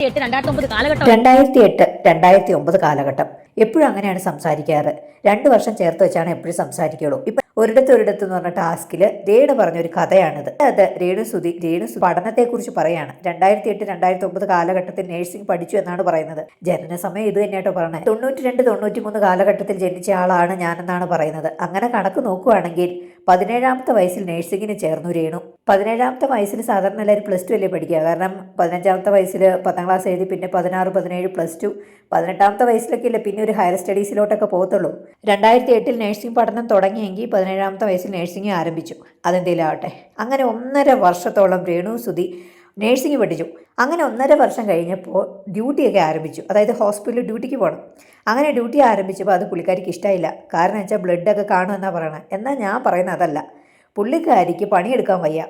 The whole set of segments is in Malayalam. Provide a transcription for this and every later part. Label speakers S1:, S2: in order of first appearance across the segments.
S1: 2008 കാലഘട്ടം എപ്പോഴും അങ്ങനെയാണ് സംസാരിക്കാറ്. 2 വർഷം ചേർത്ത് വെച്ചാണ് എപ്പോഴും സംസാരിക്കുള്ളൂ. ഇപ്പൊ ഒരിടത്ത് എന്ന് പറഞ്ഞ ടാസ്കില് രേണു പറഞ്ഞൊരു കഥയാണിത്. അത് രേണു പഠനത്തെക്കുറിച്ച് പറയാണ്. 2008-2009 കാലഘട്ടത്തിൽ നഴ്സിംഗ് പഠിച്ചു എന്നാണ് പറയുന്നത്. ജനന സമയം ഇത് തന്നെയാട്ടോ പറഞ്ഞത്. 92-93 കാലഘട്ടത്തിൽ ജനിച്ച ആളാണ് ഞാനെന്നാണ് പറയുന്നത്. അങ്ങനെ കണക്ക് നോക്കുകയാണെങ്കിൽ 17ാമത്തെ വയസ്സിൽ നഴ്സിംഗിന് ചേർന്നു രേണു. 17ാമത്തെ വയസ്സിൽ സാധാരണ എല്ലാവരും +2 അല്ലേ പഠിക്കുക. കാരണം 15ാമത്തെ വയസ്സിൽ 10ാം ക്ലാസ് എഴുതി പിന്നെ 16, 17 +2, 18ാമത്തെ വയസ്സിലൊക്കെ അല്ലേ പിന്നെ ഒരു ഹയർ സ്റ്റഡീസിലോട്ടൊക്കെ പോകത്തുള്ളൂ. 2008 നഴ്സിംഗ് പഠനം തുടങ്ങിയെങ്കിൽ 17ാമത്തെ വയസ്സിൽ നഴ്സിംഗ് ആരംഭിച്ചു. അതെന്തേലും ആവട്ടെ. അങ്ങനെ 1.5 വർഷത്തോളം രേണു സുധി നഴ്സിംഗ് പഠിച്ചു. അങ്ങനെ 1.5 വർഷം കഴിഞ്ഞപ്പോൾ ഡ്യൂട്ടിയൊക്കെ ആരംഭിച്ചു. അതായത് ഹോസ്പിറ്റലിൽ ഡ്യൂട്ടിക്ക് പോകണം. അങ്ങനെ ഡ്യൂട്ടി ആരംഭിച്ചപ്പോൾ അത് പുള്ളിക്കാരിക്ക് ഇഷ്ടമായില്ല. കാരണം വെച്ചാൽ ബ്ലഡൊക്കെ കാണുമെന്നാണ് പറയണത്. എന്നാൽ ഞാൻ പറയുന്നത് അതല്ല, പുള്ളിക്കാരിക്ക് പണിയെടുക്കാൻ വയ്യ.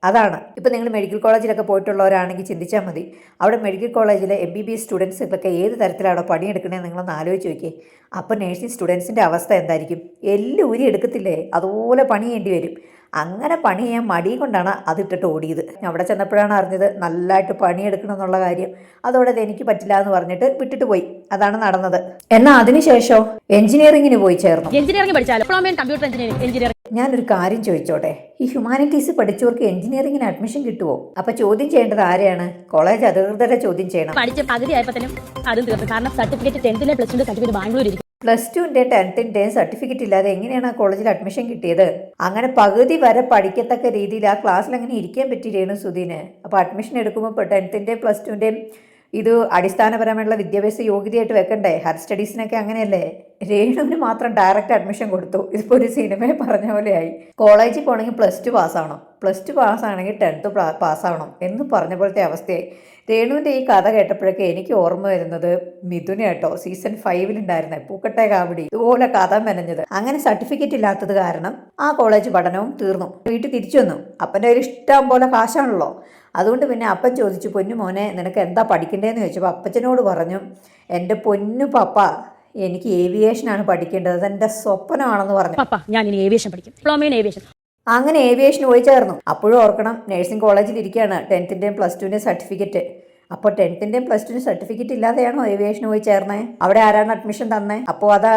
S1: അതാണ്. ഇപ്പം നിങ്ങൾ മെഡിക്കൽ കോളേജിലൊക്കെ പോയിട്ടുള്ളവരാണെങ്കിൽ ചിന്തിച്ചാൽ മതി. അവിടെ മെഡിക്കൽ കോളേജിലെ MBBS സ്റ്റുഡൻസിലൊക്കെ ഏത് തരത്തിലാണോ പണിയെടുക്കണേന്ന് നിങ്ങളൊന്ന് ആലോചിച്ച് നോക്കിയേ. അപ്പം നേഴ്സിംഗ് സ്റ്റുഡൻസിൻ്റെ അവസ്ഥ എന്തായിരിക്കും? എല്ലാം ഊരി എടുക്കത്തില്ലേ? അതുപോലെ പണി ചെയ്യേണ്ടി വരും. അങ്ങനെ പണി ചെയ്യാൻ മടി കൊണ്ടാണ് അതിട്ടിട്ട് ഓടിയത്. അവിടെ ചെന്നപ്പോഴാണ് അറിഞ്ഞത് നല്ലതായിട്ട് പണിയെടുക്കണം എന്നുള്ള കാര്യം. അതോടെ എനിക്ക് പറ്റില്ല എന്ന് പറഞ്ഞിട്ട് വിട്ടിട്ട് പോയി. അതാണ് നടന്നത്. എന്നാൽ അതിനുശേഷം എഞ്ചിനീയറിംഗിന് പോയി ചേർന്നു. ഞാനൊരു കാര്യം ചോദിച്ചോട്ടെ, ഈ ഹ്യൂമാനിറ്റീസ് പഠിച്ചവർക്ക് എഞ്ചിനീയറിംഗിന് അഡ്മിഷൻ കിട്ടുമോ? അപ്പൊ ചോദ്യം ചെയ്യേണ്ടത് ആരെയാണ്? കോളേജ് അധികൃതരെ ചോദ്യം ചെയ്യണം.
S2: പഠിച്ച പകുതി ആയപ്പോഴത്തേനും അതും തീർന്നു. കാരണം സർട്ടിഫിക്കറ്റ് 10th +2 സർട്ടിഫിക്കറ്റ് ബാംഗ്ലൂർ ഇരിക്കും.
S1: +2 10th സർട്ടിഫിക്കറ്റ് ഇല്ലാതെ എങ്ങനെയാണ് ആ കോളേജിൽ അഡ്മിഷൻ കിട്ടിയത്? അങ്ങനെ പകുതി വരെ പഠിക്കത്തക്ക രീതിയിൽ ആ ക്ലാസ്സിൽ അങ്ങനെ ഇരിക്കാൻ പറ്റി രേണു സുധീന്. അപ്പോൾ അഡ്മിഷൻ എടുക്കുമ്പോൾ 10th +2 ഇത് അടിസ്ഥാനപരമായുള്ള വിദ്യാഭ്യാസ യോഗ്യതയായിട്ട് വെക്കണ്ടേ? ഹയർ സ്റ്റഡീസിനൊക്കെ അങ്ങനെയല്ലേ? രേണുവിന് മാത്രം ഡയറക്റ്റ് അഡ്മിഷൻ കൊടുത്തു. ഇതിപ്പോൾ ഒരു സിനിമയെ പറഞ്ഞ പോലെയായി. കോളേജിൽ പോകണമെങ്കിൽ +2 പാസ്സാവണം, +2 പാസ്സാണെങ്കിൽ 10th പാസ്സാവണം എന്ന് പറഞ്ഞ പോലത്തെ അവസ്ഥയായി. രേണുവിൻ്റെ ഈ കഥ കേട്ടപ്പോഴൊക്കെ എനിക്ക് ഓർമ്മ വരുന്നത് മിഥുന കേട്ടോ. സീസൺ 5 പൂക്കട്ടെ കാവടി ഇതുപോലെ കഥ മെനഞ്ഞത്. അങ്ങനെ സർട്ടിഫിക്കറ്റ് ഇല്ലാത്തത് കാരണം ആ കോളേജ് പഠനവും തീർന്നു. വീട്ടിൽ തിരിച്ചു വന്നു. അപ്പൻ്റെ ഒരു ഇഷ്ടം പോലെ കാശാണല്ലോ. അതുകൊണ്ട് പിന്നെ അപ്പൻ ചോദിച്ചു, പൊന്നു മോനെ നിനക്ക് എന്താ പഠിക്കേണ്ടതെന്ന് ചോദിച്ചപ്പോൾ അപ്പച്ചനോട് പറഞ്ഞു, എൻ്റെ പൊന്നു പപ്പ എനിക്ക് ഏവിയേഷനാണ് പഠിക്കേണ്ടത്, അതെൻ്റെ സ്വപ്നമാണെന്ന് പറഞ്ഞു.
S2: ഞാൻ ഇനി ഏവിയേഷൻ പഠിക്കും, ഏവിയേഷൻ.
S1: അങ്ങനെ ഏവിയേഷന് പോയി ചേർന്നു. അപ്പോഴും ഓർക്കണം, നഴ്സിംഗ് കോളേജിൽ ഇരിക്കുകയാണ്. 10th +2 certificate. അപ്പോൾ 10th +2 സർട്ടിഫിക്കറ്റ് ഇല്ലാതെയാണോ ഏവിയേഷന് പോയി ചേർന്നേ? അവിടെ ആരാണ് അഡ്മിഷൻ തന്നേ? അപ്പോൾ അത്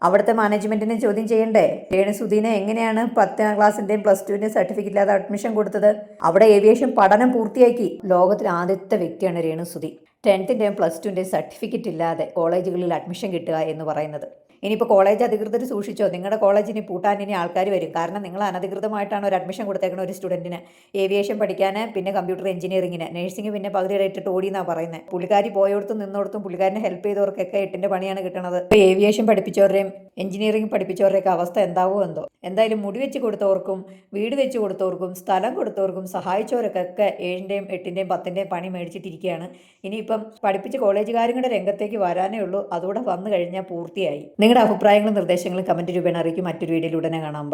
S1: അവിടുത്തെ മാനേജ്മെന്റിനെ ചോദ്യം ചെയ്യണ്ടേ? രേണു സുധീനെ എങ്ങനെയാണ് 10ാം ക്ലാസ്സിൻ്റെയും +2 സർട്ടിഫിക്കറ്റ് ഇല്ലാതെ അഡ്മിഷൻ കൊടുത്തത്? അവിടെ ഏവിയേഷൻ പഠനം പൂർത്തിയാക്കി. ലോകത്തിലെ ആദ്യത്തെ വ്യക്തിയാണ് രേണു സുധി 10th +2 സർട്ടിഫിക്കറ്റ് ഇല്ലാതെ കോളേജുകളിൽ അഡ്മിഷൻ കിട്ടുക എന്ന് പറയുന്നത്. ഇനിയിപ്പോൾ കോളേജ് അധികൃതർ സൂക്ഷിച്ചോ, നിങ്ങളുടെ കോളേജിന് പൂട്ടാൻ ഇനി ആൾക്കാർ വരും. കാരണം നിങ്ങൾ അനധികൃതമായിട്ടാണ് ഒരു അഡ്മിഷൻ കൊടുത്തേക്കുന്ന ഒരു സ്റ്റുഡൻറ്റിന് ഏവിയേഷൻ പഠിക്കാൻ, പിന്നെ കമ്പ്യൂട്ടർ എഞ്ചിനീയറിങ്ങിന്. നഴ്സിംഗ് പിന്നെ പകുതിയുടെ ഇട്ടിട്ട് ഓടിയെന്നാണ് പറയുന്നത്. പുള്ളിക്കാരി പോയോടത്തും നിന്നോടത്തും പുള്ളിക്കാരനെ ഹെൽപ്പ് ചെയ്തവർക്കൊക്കെ 8ന്റെ പണിയാണ് കിട്ടണത്. ഇപ്പോൾ ഏവിയേഷൻ പഠിപ്പിച്ചവരുടെയും എഞ്ചിനീയറിംഗ് പഠിപ്പിച്ചവരുടെയൊക്കെ അവസ്ഥ എന്താവോ എന്തോ. എന്തായാലും മുടി വെച്ച് കൊടുത്തവർക്കും വീട് വെച്ച് കൊടുത്തവർക്കും സ്ഥലം കൊടുത്തവർക്കും സഹായിച്ചവർക്കൊക്കെ 7ന്റെയും 8ന്റെയും 10ന്റെയും പണി മേടിച്ചിട്ടിരിക്കുകയാണ്. ഇനിയിപ്പം പഠിപ്പിച്ച കോളേജുകാരും കൂടെ രംഗത്തേക്ക് വരാനേ ഉള്ളൂ. അതുകൂടെ വന്നു കഴിഞ്ഞാൽ പൂർത്തിയായി. നിങ്ങളുടെ അഭിപ്രായങ്ങളും നിർദ്ദേശങ്ങളും കമൻറ്റ് രൂപേണ അറിയിക്കും. മറ്റൊരു വീഡിയോയിൽ ഉടനെ കാണാം.